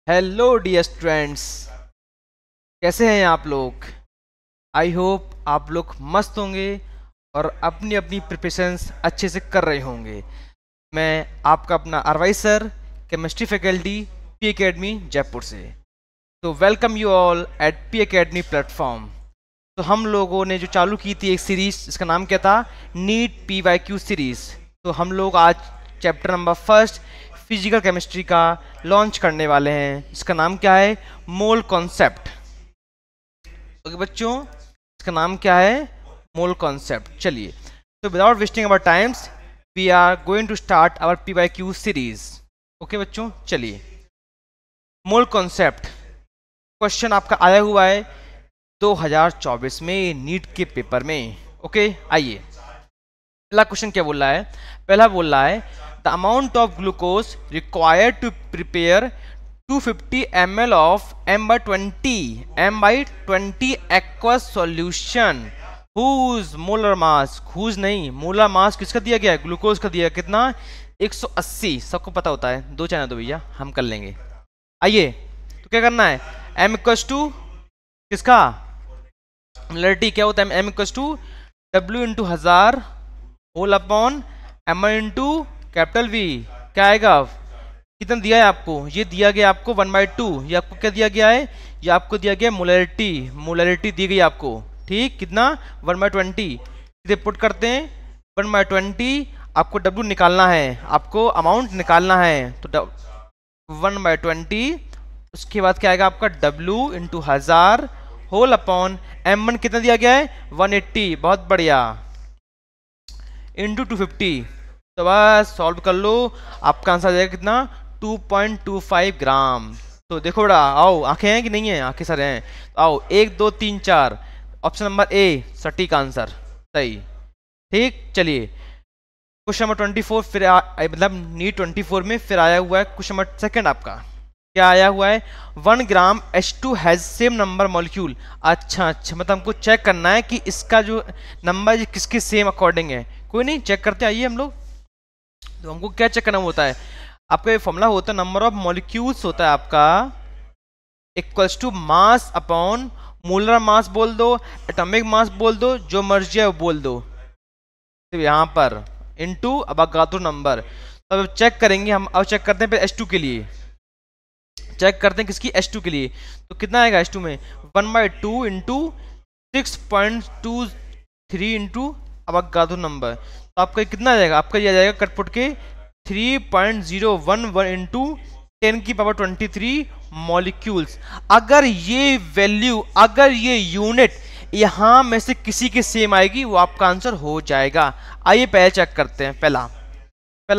Hello dear students, कैसे हैं आप लोग। आई होप आप लोग मस्त होंगे और अपनी अपनी प्रिपरेशंस अच्छे से कर रहे होंगे। मैं आपका अपना adviser chemistry faculty P academy Jaipur से। तो welcome you all at P academy platform. तो हम लोगों ने जो चालू की थी एक सीरीज, इसका नाम क्या था, नीट PYQ सीरीज। तो हम लोग आज chapter number first physical chemistry का लॉन्च करने वाले हैं। इसका नाम क्या है, मोल कॉन्सेप्ट। ओके बच्चों, इसका नाम क्या है, मोल कॉन्सेप्ट। चलिए, तो without wasting our times we are going to start our PYQ series. Okay बच्चों, चलिए मोल कॉन्सेप्ट क्वेश्चन आपका आया हुआ है 2024 में नीट के पेपर में। ओके, आइए पहला क्वेश्चन क्या बोल रहा है। पहला बोल रहा है the amount of glucose required to prepare 250 ml of M/20 aqueous solution whose molar mass, whose नहीं मोलर मास किसका दिया गया है, ग्लूकोज का दिया, कितना 180। सबको पता होता है, दो चाहे दो भैया, हम कर लेंगे। आइए, तो क्या करना है, M = किसका मोलरिटी क्या होता है, M = W into 1000 whole upon M into capital V। क्या आएगा, कितना दिया है आपको, ये दिया गया आपको 1/2। ये आपको क्या दिया गया है, ये आपको दिया गया मोलरिटी, मोलरिटी दी गई आपको, ठीक, कितना 1/20। सीधे पुट करते हैं 1/20। आपको W निकालना है, आपको अमाउंट निकालना है, तो 1/20। उसके बाद क्या आएगा आपका W into 1000 whole upon M1 कितना दिया गया है 180, बहुत बढ़िया, इंटू 250। तो बस सॉल्व कर लो, आपका आंसर आ जाएगा कितना 2.25 ग्राम। तो देखो बड़ा, आओ, आंखें हैं कि नहीं है, आंखें सर हैं, तो आओ 1 2 3 4, ऑप्शन नंबर ए सटीक आंसर, सही, ठीक। चलिए क्वेश्चन नंबर 24 फिर मतलब नीट 24 में फिर आया हुआ है क्वेश्चन नंबर सेकंड। आपका क्या आया हुआ है, 1 ग्राम H2 has same number molecule. अच्छा, मतलब हमको चेक करना है कि इसका जो नंबर किसके सेम अकॉर्डिंग है। कोई नहीं, चेक करते आइए हम लोग। तो हमको क्या चेक करना होता है, आपका ये फॉर्मूला होता है नंबर ऑफ मॉलिक्यूल्स होता है आपका equals to mass upon molar mass बोल दो, एटॉमिक मास बोल दो, जो मर्जी है वो बोल दो, तो यहाँ पर इनटू अवोगाद्रो नंबर। अब चेक करेंगे हम, अब चेक करते हैं फिर H2 के लिए, चेक करते हैं किसकी, H2 के लिए। तो कितना आएगा H2 में 1/2 इंटू 6.23 इंटू अवोगाद्रो नंबर। तो आपका कितना आ जाएगा, आपका ये आ जाएगा कटपुट के 3.011 इंटू 10⁻23 मॉलिक्यूल्स। अगर ये वैल्यू, अगर ये यूनिट यहाँ में से किसी के सेम आएगी, वो आपका आंसर हो जाएगा। आइए पहले चेक करते हैं। पहला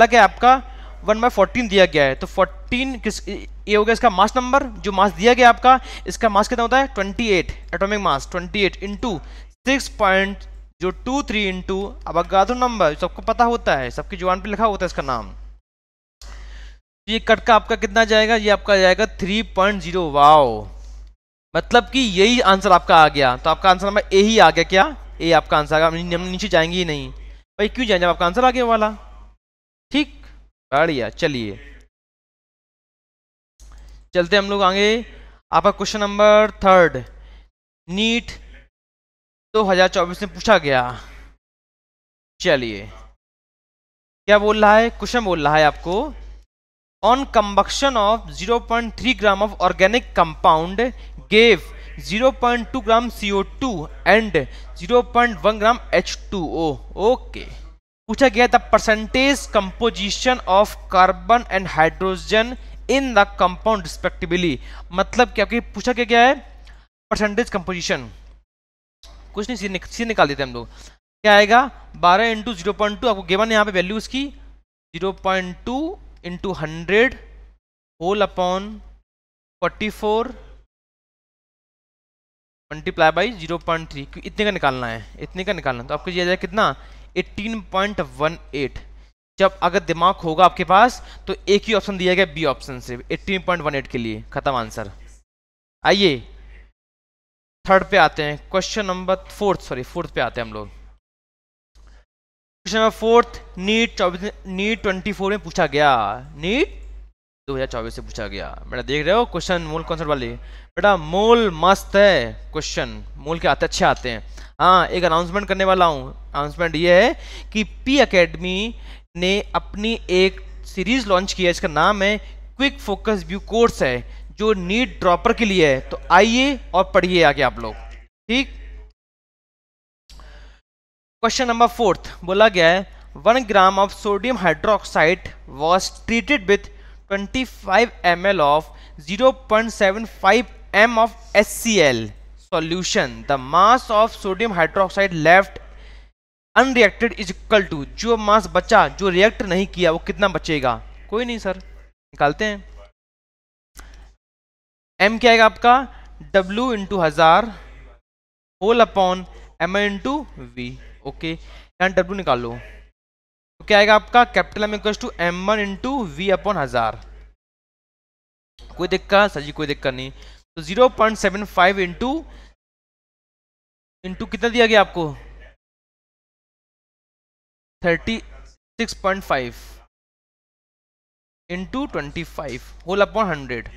क्या है आपका 1/14 दिया गया है, तो 14 किस, ये हो गया इसका मास नंबर, जो मास दिया गया आपका, इसका मास कितना होता है 28, atomic mass 28 into 6.23 into Avogadro number, सबको पता होता है, सबकी जुबान पे लिखा होता है इसका नाम। ये कट का आपका कितना जाएगा, ये आपका जाएगा 3.0। वाओ, मतलब कि यही आंसर आपका आ गया। तो आपका आंसर नंबर ए ही आ गया। क्या ए आपका आंसर आ गया, नीचे जाएंगे ही नहीं भाई, क्यों जाएंगे, आपका आंसर आ गया वाला, ठीक, बढ़िया। चलिए चलते हम लोग आगे। आपका क्वेश्चन नंबर थर्ड नीट 2024 में पूछा गया। चलिए क्या बोल रहा है, क्वेश्चन बोल रहा है आपको, on combustion of 0.3 gram of organic compound gave 0.2 gram CO2 and 0.1 gram H2O। Okay, पूछा गया the percentage composition of carbon and hydrogen in the compound respectively. मतलब क्या पूछा क्या है, परसेंटेज कंपोजिशन, कुछ नहीं, सीधे निकाल देते हम लोग। क्या आएगा 12 इंटू 0.2, आपको गिवन है यहाँ पे वैल्यू उसकी 0.2 into 100 whole upon 44 multiply by 0.3, इतने का निकालना है, इतने का निकालना। तो आपको ये आ जाएगा कितना 18.18। जब अगर दिमाग होगा आपके पास तो एक ही ऑप्शन दिया गया बी ऑप्शन से, 18.18 के लिए, खत्म आंसर। आइए थर्ड पे आते हैं, क्वेश्चन नंबर फोर्थ पे आते हैं हम लोग। क्वेश्चन नंबर फोर्थ नीट 24 में पूछा गया, नीट 2024 से पूछा गया। बेटा देख रहे हो क्वेश्चन मोल कॉन्सेप्ट वाली। बेटा मोल मस्त है क्वेश्चन, मोल के आते अच्छे आते हैं। हाँ एक अनाउंसमेंट करने वाला हूँ। अनाउंसमेंट ये है कि पी एकेडमी ने अपनी एक सीरीज लॉन्च की है, इसका नाम है क्विक फोकस व्यू कोर्स है, जो नीट ड्रॉपर के लिए है। तो आइए और पढ़िए आगे आप लोग, ठीक। क्वेश्चन नंबर 4 बोला गया है 1 gram of sodium hydroxide was treated with 25 ml of 0.75 m of HCl solution. The mass of sodium hydroxide left unreacted is equal to, जो मास बचा जो रिएक्ट नहीं किया वो कितना बचेगा। कोई नहीं सर, निकालते हैं। m क्या आएगा आपका W into 1000 whole upon M into V. Okay यहाँ W निकाल लो, तो क्या आएगा आपका capital M equal to M1 into V upon 1000। कोई दिक्कत सर जी? कोई दिक्कत नहीं। तो 0.75 इंटू कितना दिया गया आपको 36.5 इंटू 25 होल अपॉन 100,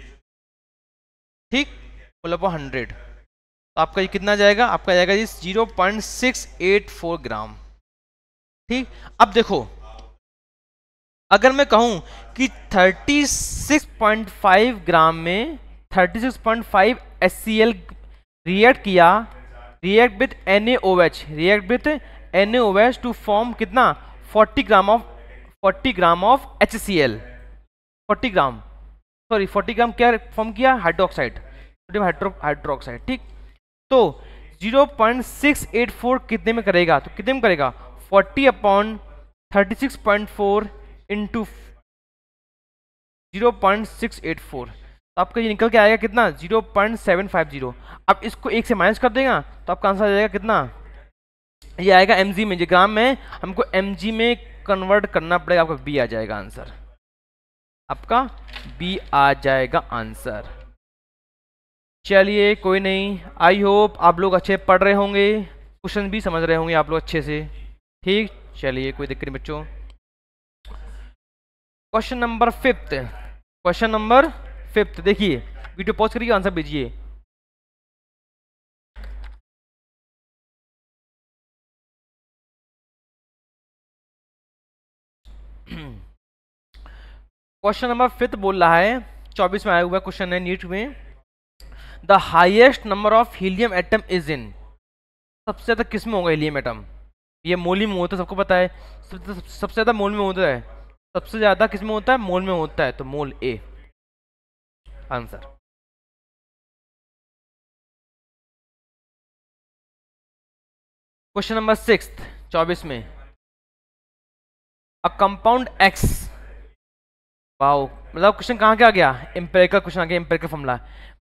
ठीक, होल अपॉन 100। तो आपका ये कितना जाएगा, आपका जाएगा जी 0.684 ग्राम, ठीक। अब देखो अगर मैं कहूं कि 36.5 ग्राम में 36.5 HCl रिएक्ट किया, react with NaOH, react with NaOH to form कितना 40 gram of HCl, 40 gram, sorry 40 gram क्या फॉर्म किया हाइड्रोक्साइड, सोडियम हाइड्रोक्साइड, ठीक। तो 0.684 कितने में करेगा, तो कितने में करेगा 40 अपॉन 36.4 इंटू 0.684, तो आपका ये निकल के आएगा कितना 0.750। अब इसको एक से माइनस कर देगा तो आपका आंसर आ जाएगा कितना, ये आएगा mg में, ग्राम में हमको mg में कन्वर्ट करना पड़ेगा, आपका बी आ जाएगा आंसर, आपका बी आ जाएगा आंसर। चलिए कोई नहीं, आई होप आप लोग अच्छे पढ़ रहे होंगे, क्वेश्चन भी समझ रहे होंगे आप लोग अच्छे से, ठीक। चलिए कोई दिक्कत नहीं बच्चों। क्वेश्चन नंबर 5, क्वेश्चन नंबर 5 देखिए, वीडियो पॉज करिए आंसर भेजिए। क्वेश्चन नंबर 5 बोल रहा है 24 में आया हुआ क्वेश्चन है नीट में। The highest number of helium atom is in, सबसे ज्यादा किस में होगा हीलियम एटम, ये मोल में होता है सबको पता है, सबसे ज्यादा मोल में होता है, सबसे ज्यादा किस में होता है मोल में होता है, तो मोल ए आंसर। क्वेश्चन नंबर 6 24 में, अ कंपाउंड एक्स, वाओ, मतलब क्वेश्चन कहाँ क्या आ गया एम्पिरिकल क्वेश्चन आ गया, एम्पिरिकल फॉर्मूला।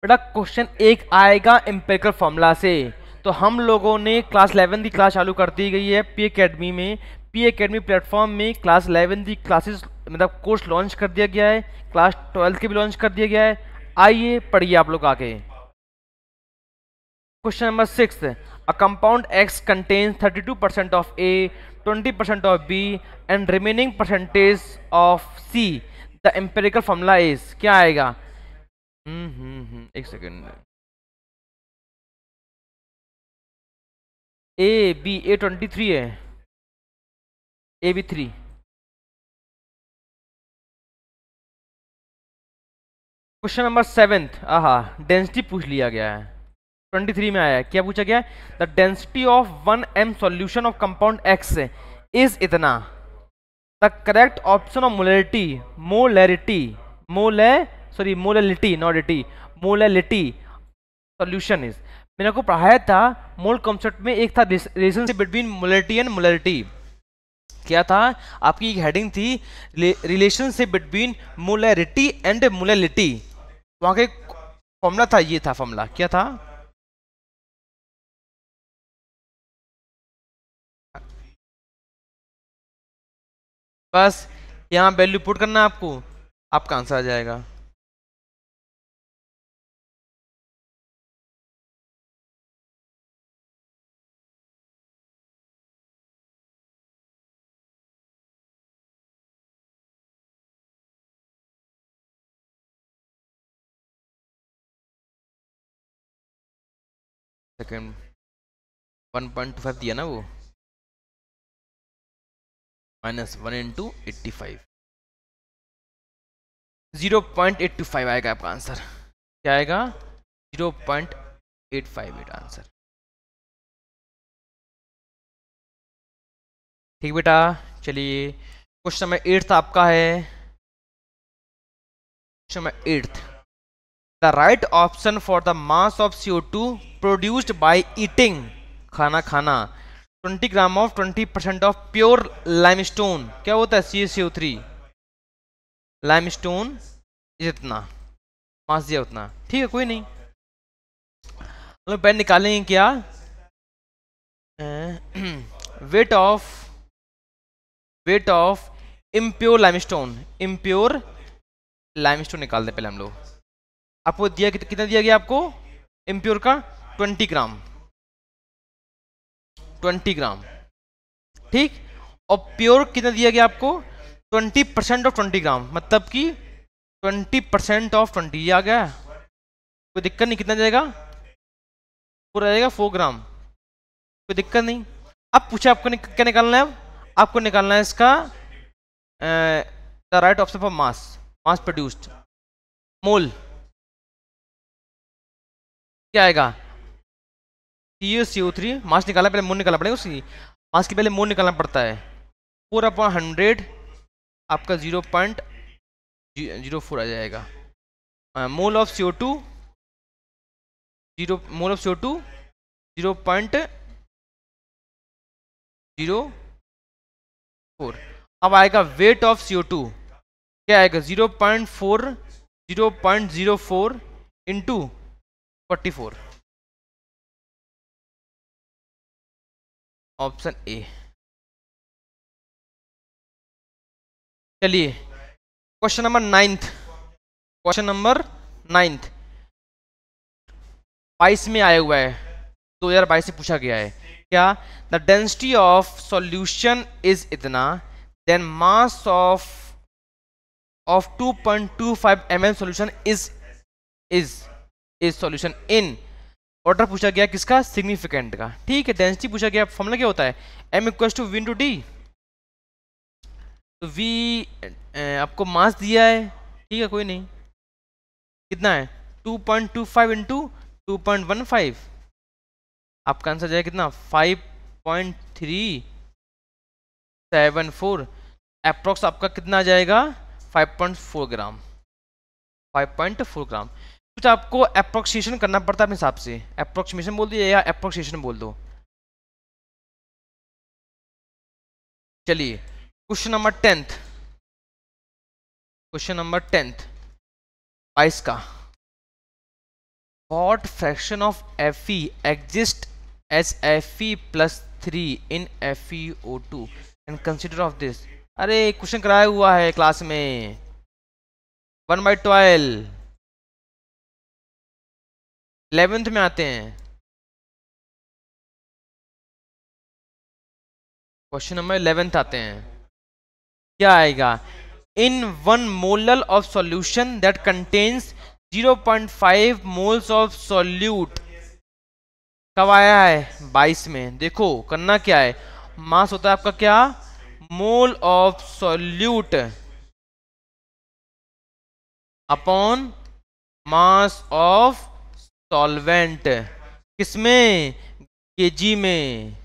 बेटा क्वेश्चन एक आएगा एम्पिरिकल फॉर्मूला से, तो हम लोगों ने क्लास 11 की क्लास चालू कर दी गई है पी एकेडमी में, पी एकेडमी प्लेटफॉर्म में क्लास 11 की क्लासेस मतलब कोर्स लॉन्च कर दिया गया है, क्लास 12 के भी लॉन्च कर दिया गया है। आइए पढ़िए आप लोग आगे। Question number 6, a compound X contains 32% of A, 20% of B and remaining percentage of C, the empirical formula is, क्या आएगा, एक सेकेंड, ए बी, ए 23 है, ए बी 3, क्वेश्चन नंबर 7, आहा डेंसिटी पूछ लिया गया है, 23 में आया है, क्या पूछा गया है, the density of 1m solution of compound X is इतना, the correct option of molarity, molality not इटी, मोलैलिटी सॉल्यूशन इज, मैंने आपको पढ़ाया था मोल कॉन्सेप्ट में, एक था relationship between molarity and molarity, क्या था आपकी एक हेडिंग थी relationship between molarity and molality, वहां का फॉर्मूला था, ये था फॉर्मूला, क्या था, बस यहाँ वैल्यू पुट करना है आपको, आपका आंसर आ जाएगा। सेकेंड 1.25 दिया ना वो, -1 इंटू 85, 0.825 आएगा आपका आंसर। क्या आएगा? 0.858 आंसर। ठीक बेटा, चलिए क्वेश्चन नंबर 8 आपका है। Question number 8, the right option for the mass of CO2 produced by eating, खाना खाना 20 gram of 20% of pure limestone, क्या होता है? CaCO3 लाइमस्टोन जितना मास दिया उतना। ठीक है, कोई नहीं, हम लोग पेन निकालेंगे। क्या? Weight of impure limestone, impure limestone निकाल दें पहले हम लोग। आपको दिया कितना दिया गया आपको इम्प्योर का? 20 ग्राम, 20 ग्राम। ठीक, और प्योर कितना दिया गया आपको? 20% ऑफ 20 ग्राम, मतलब कि 20% ऑफ 20, ये आ गया, कोई दिक्कत नहीं। कितना जाएगा? पूरा जाएगा 4 ग्राम, कोई दिक्कत नहीं। अब पूछा आपको क्या निकालना है? अब आपको निकालना है इसका the right option for mass produced, mole. क्या आएगा? CaCO3 मास निकालना, पहले मोल निकालना पड़ेगा उसकी, मास की पहले मोल निकालना पड़ता है। 4/100 आपका 0.04 आ जाएगा। Mole of CO2 0.04। अब आएगा वेट ऑफ CO2, क्या आएगा? 0.04 इंटू 44, ऑप्शन ए। चलिए क्वेश्चन नंबर 9 22 में आया हुआ है, 2022 से पूछा गया है। क्या? The density of solution is इतना, then mass of 2.25 ml solution is solution in water पूछा गया किसका? सिग्निफिकेंट का। ठीक है, डेंसिटी पूछा गया, फॉर्मूला क्या होता है? M = V × D। तो V आपको मास दिया है, ठीक है, कोई नहीं, कितना है? 2.25 इंटू 2.15, आपका आंसर जाएगा कितना? 5.374, अप्रोक्स आपका कितना आ जाएगा? 5.4 ग्राम, 5.4 ग्राम। कुछ आपको अप्रोक्सीमेशन करना पड़ता है अपने हिसाब से, अप्रोक्सीमेशन बोल दिए या अप्रोक्सीमेशन बोल दो। चलिए क्वेश्चन नंबर 10 22 का, what fraction of Fe exist as Fe+3 in FeO2 and consider of this. अरे क्वेश्चन कराया हुआ है क्लास में, 1/12 11th में आते हैं। क्वेश्चन नंबर 11th आते हैं, क्या आएगा? इन 1 mole of solution that contains 0.5 moles of solute. कब आया है? 22 में। देखो करना क्या है, मास होता है आपका क्या? Mole of solute upon mass of solvent, किसमें? केजी में,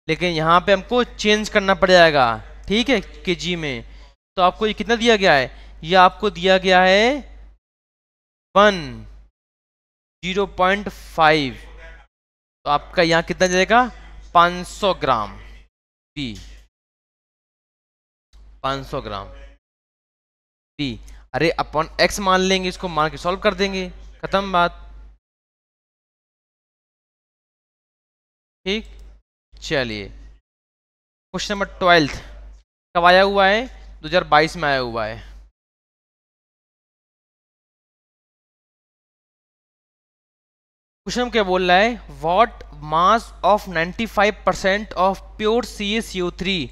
लेकिन यहां पे हमको चेंज करना पड़ जाएगा, ठीक है, केजी में। तो आपको ये कितना दिया गया है? ये आपको दिया गया है 0.5, तो आपका यहां कितना जाएगा? 500 ग्राम बी, 500 ग्राम बी। अरे अपॉन एक्स मान लेंगे, इसको मान के सॉल्व कर देंगे, खत्म बात। ठीक, चलिए क्वेश्चन नंबर 12 कब आया हुआ है? 2022 में आया हुआ है। क्वेश्चन क्या बोल रहा है? What mass of 95% of pure CaCO3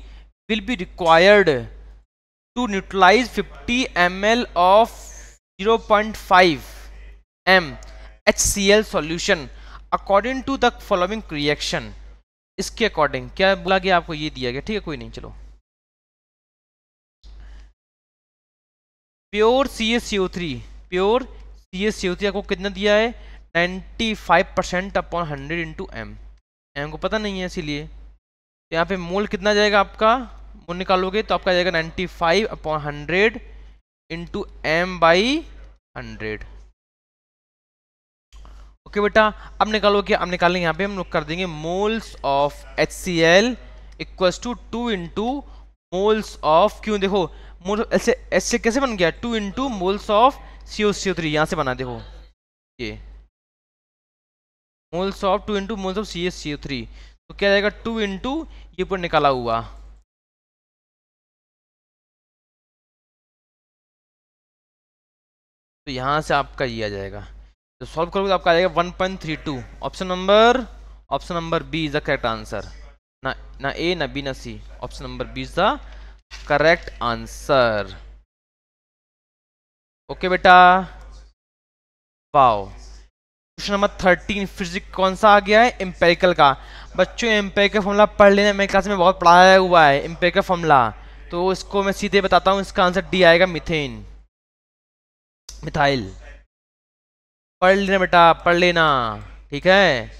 will be required to neutralize 50 ml of 0.5 m HCl solution according to the following reaction, इसके अकॉर्डिंग क्या बोला गया, आपको ये दिया गया, ठीक है कोई नहीं, चलो। प्योर CaCO3, प्योर CaCO3 आपको कितना दिया है, 95% अपॉन 100 इंटू एम। एम को पता नहीं है, इसीलिए यहाँ पे मोल कितना जाएगा आपका, मोल निकालोगे तो आपका जाएगा 95 upon 100 into M by 100। Okay बेटा, अब निकालो क्या, अब निकालेंगे यहाँ पे हम लोग कर देंगे moles of HCl equals to 2 into moles of, क्यों देखो मोल ऐसे कैसे बन गया, 2 इंटू मोल्स ऑफ CO3, यहाँ से बना, देखो ये moles of 2 into moles of CaCO3, तो क्या जाएगा 2 इंटू ये ऊपर निकाला हुआ, तो यहाँ से आपका ये आ जाएगा, तो सॉल्व करोगे तो आपका आ जाएगा 1.32। Option number B is the correct answer, ना ए ना बी ना C, option number B is the correct answer. Okay बेटा, वाओ। क्वेश्चन नंबर 13 फिजिक्स कौन सा आ गया है, एम्पेरिकल का। बच्चों एम्पेरिकल फॉर्मूला पढ़ लेना, मेरे क्लास में बहुत पढ़ाया हुआ है एम्पेरिकल फॉर्मूला, तो इसको मैं सीधे बताता हूँ, इसका आंसर डी आएगा, मीथेन, मिथाइल। पढ़ लेना बेटा, पढ़ लेना, ठीक है।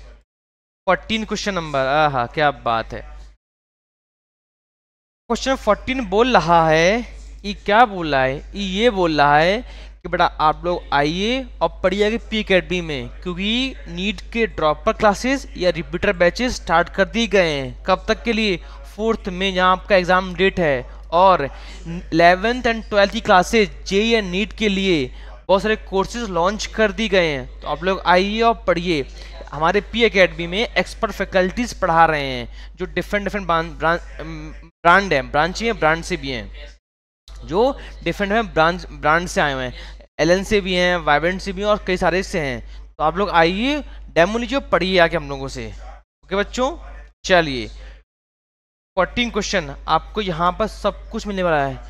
14 क्वेश्चन नंबर, आहा क्या बात है। क्वेश्चन 14 बोल रहा है, ये क्या बोल रहा है, ये बोल रहा है कि बेटा आप लोग आइए और पढ़िए पी अकेडमी में, क्योंकि नीट के ड्रॉपर क्लासेस या रिपीटर बैचेस स्टार्ट कर दिए गए हैं। कब तक के लिए, 4 मई जहाँ आपका एग्जाम डेट है, और 11th एंड 12th की क्लासेस जेईई या नीट के लिए बहुत सारे कोर्सेज लॉन्च कर दिए गए हैं, तो आप लोग आइए और पढ़िए। हमारे पी अकेडमी में एक्सपर्ट फैकल्टीज पढ़ा रहे हैं, जो डिफरेंट ब्रांड है, ब्रांच है, ब्रांड से भी हैं, जो डिफरेंट ब्रांड से आए हुए हैं, एलन से भी हैं, वाइब्रेंट से भी हैं, और कई सारे से हैं। तो आप लोग आइए, डेमो लीजिए, पढ़िए आके हम लोगों से। ओके बच्चों, चलिए 14 क्वेश्चन आपको यहाँ पर सब कुछ मिलने वाला है।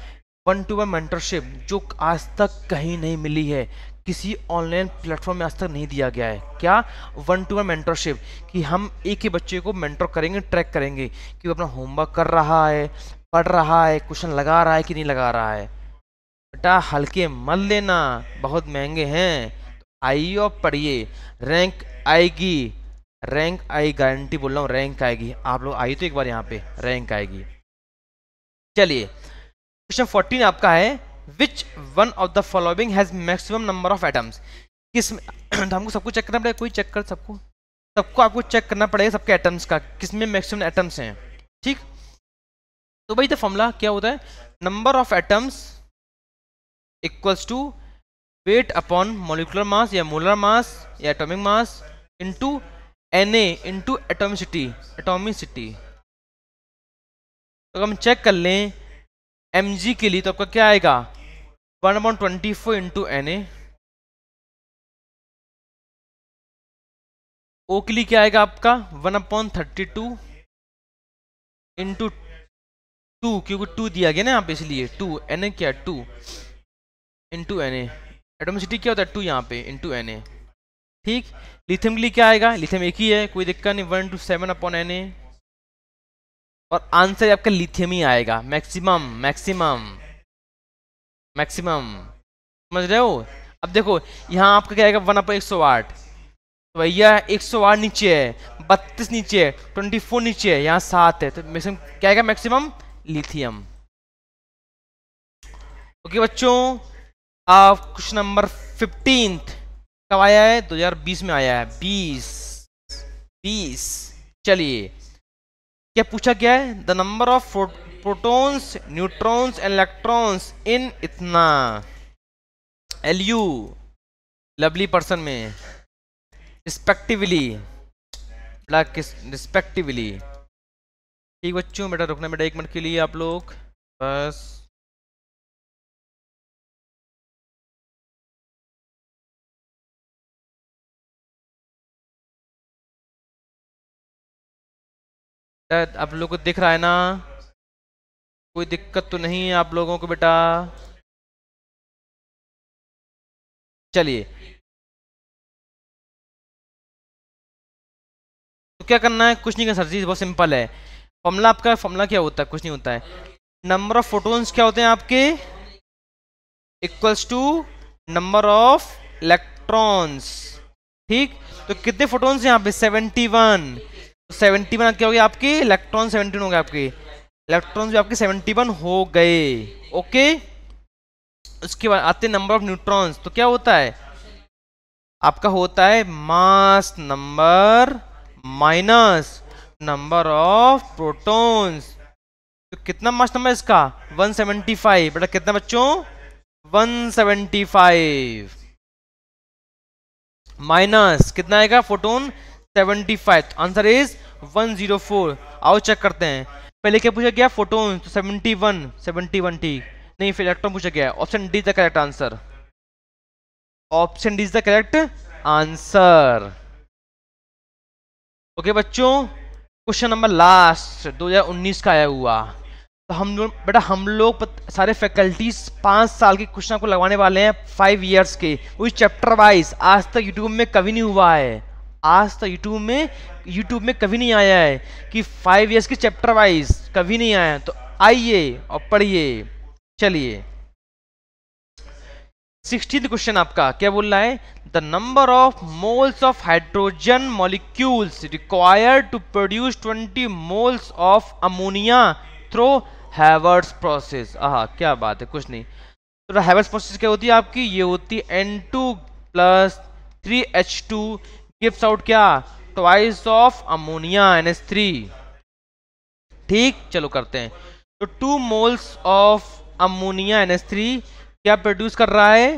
1-to-1 मेंटरशिप जो आज तक कहीं नहीं मिली है, किसी ऑनलाइन प्लेटफॉर्म में आज तक नहीं दिया गया है। क्या 1-to-1 मेंटरशिप, कि हम एक ही बच्चे को मेंटर करेंगे, ट्रैक करेंगे कि वो अपना होमवर्क कर रहा है, पढ़ रहा है, क्वेश्चन लगा रहा है कि नहीं लगा रहा है। बेटा हल्के मत लेना, बहुत महंगे हैं, तो आइए और पढ़िए, रैंक आएगी, रैंक आई, गारंटी बोल रहा हूँ, रैंक आएगी। आप लोग आइए तो एक बार यहाँ पे, रैंक आएगी। चलिए क्वेश्चन 14 आपका है, which one of the following has maximum number of atoms, किस तो हमको सबको चेक करना पड़ेगा, कोई चेक कर, सबको आपको चेक करना पड़ेगा सबके एटम्स का, किसमें मैक्सिमम एटम्स हैं, ठीक। तो भाई द फॉर्मूला क्या होता है, number of atoms equals to weight upon molecular mass या मोलर मास या atomic mass into Na into atomicity. तो हम चेक कर लें mg के लिए, तो आपका क्या आएगा, 1/24 इंटू Na। ओ के लिए क्या आएगा आपका, 1/32 इंटू 2, क्योंकि 2 दिया गया ना यहाँ पे, इसलिए 2, Na क्या 2 इंटू Na, एटोमिसिटी क्या होता है 2 यहाँ पे इंटू Na, ठीक। लिथियम के लिए क्या आएगा, लिथियम एक ही है, कोई दिक्कत नहीं, 1/7/Na, और आंसर आपका लिथियम ही आएगा, मैक्सिमम मैक्सिमम मैक्सिमम, समझ रहे हो। अब देखो यहाँ आपका क्या आएगा, 1/108, तो भैया 108 नीचे है, 32 नीचे है, 24 नीचे है, यहाँ 7 है, तो मैक्सिमम क्या आएगा, मैक्सिमम लिथियम। ओके बच्चों, आप क्वेश्चन नंबर 15 कब आया है, 2020 में आया है, 20। चलिए क्या पूछा गया है, the number of protons, neutrons and electrons in इतना LU लवली पर्सन में रिस्पेक्टिवली, रिस्पेक्टिवली। ठीक बच्चों, बेटा रुकना बेटा 1 मिनट के लिए आप लोग, बस। आप लोग को दिख रहा है ना, कोई दिक्कत तो नहीं है आप लोगों को बेटा। चलिए तो क्या करना है, कुछ नहीं करना सर जी, बहुत सिंपल है। फॉर्मूला आपका, फॉर्मूला क्या होता है, कुछ नहीं होता है, नंबर ऑफ फोटोन्स क्या होते हैं आपके, equals to number of electrons. ठीक, तो कितने फोटोन्स यहाँ पे 71, तो 71 क्या हो गया आपके, इलेक्ट्रॉन 71 हो गए आपके, इलेक्ट्रॉन्स भी आपके 71 हो गए। ओके, उसके बाद आते हैं नंबर ऑफ न्यूट्रॉन्स, तो क्या होता है आपका, होता है mass number minus number of protons. तो कितना मास नंबर इसका 175, बेटा कितना बच्चों 175 माइनस कितना आएगा फोटोन 75, तो आंसर इज 104। आओ चेक करते हैं, पहले क्या पूछा गया फोटोन, तो 71 ठीक, नहीं फिर इलेक्ट्रॉन पूछा गया, option D is the correct answer, option D is the correct answer. Okay बच्चों, क्वेश्चन नंबर लास्ट 2019 का आया हुआ, तो हम लोग बेटा हम लोग सारे फैकल्टीज 5 साल के क्वेश्चन को लगवाने वाले हैं 5 इयर्स के, वही चैप्टर वाइज। आज तक यूट्यूब में कभी नहीं हुआ है, आज तक यूट्यूब में कभी नहीं आया है कि 5 इयर्स के चैप्टर वाइज, कभी नहीं आया। तो आइए और पढ़िए। चलिए 16th क्वेश्चन आपका क्या बोल रहा है, the number of moles of hydrogen molecules required to produce 20 moles of ammonia through हैवर्ट्स प्रोसेस। क्या बात है, कुछ नहीं। तो हैवर्ट्स प्रोसेस क्या होती है आपकी, ये होती है N2 plus 3H2 gives out क्या, ट्वाइस ऑफ अमोनिया NH3। ठीक, चलो करते हैं। तो 2 मोल्स ऑफ अमोनिया NH3 क्या प्रोड्यूस कर रहा है,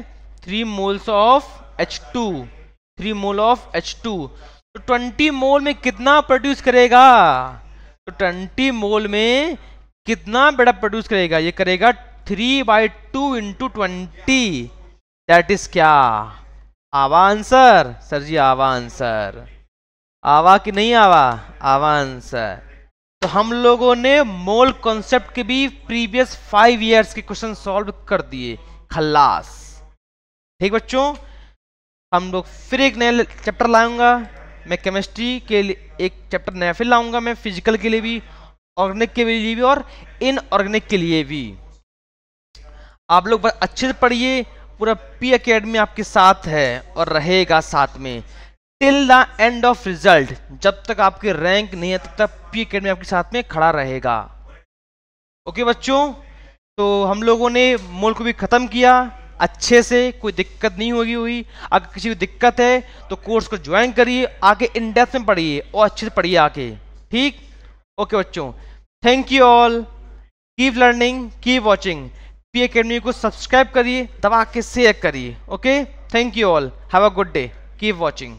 3 moles of H2, 3 mole of H2। तो 20 मोल में कितना प्रोड्यूस करेगा, तो 20 मोल में कितना बेटा प्रोड्यूस करेगा, ये करेगा 3/2 इंटू 20, दैट इज क्या, आवा आंसर सर जी, आवा आंसर, आवा कि नहीं आवा, आवा आंसर। तो हम लोगों ने मोल कॉन्सेप्ट के भी प्रीवियस 5 इयर्स के क्वेश्चन सॉल्व कर दिए, खल्लास। ठीक बच्चों, हम लोग फिर एक नया चैप्टर लाऊंगा, मैं केमिस्ट्री के लिए एक चैप्टर नया फिर लाऊंगा, मैं फिजिकल के लिए भी, ऑर्गेनिक के लिए भी और इनऑर्गेनिक के लिए भी। आप लोग बस अच्छे से पढ़िए, पूरा पी एकेडमी आपके साथ है और रहेगा साथ में till the end of result. जब तक आपके रैंक नहीं है तब तक पी एकेडमी आपके साथ में खड़ा रहेगा। ओके बच्चों, तो हम लोगों ने मोल को भी खत्म किया अच्छे से, कोई दिक्कत नहीं होगी हुई। अगर किसी को दिक्कत है तो कोर्स को ज्वाइन करिए, आके इन डेप्थ में पढ़िए और अच्छे से पढ़िए आके। ठीक, ओके बच्चों, thank you all, keep learning, keep watching. P academy को सब्सक्राइब करिए, दबा के शेयर करिए। Okay, thank you all, have a good day, keep watching.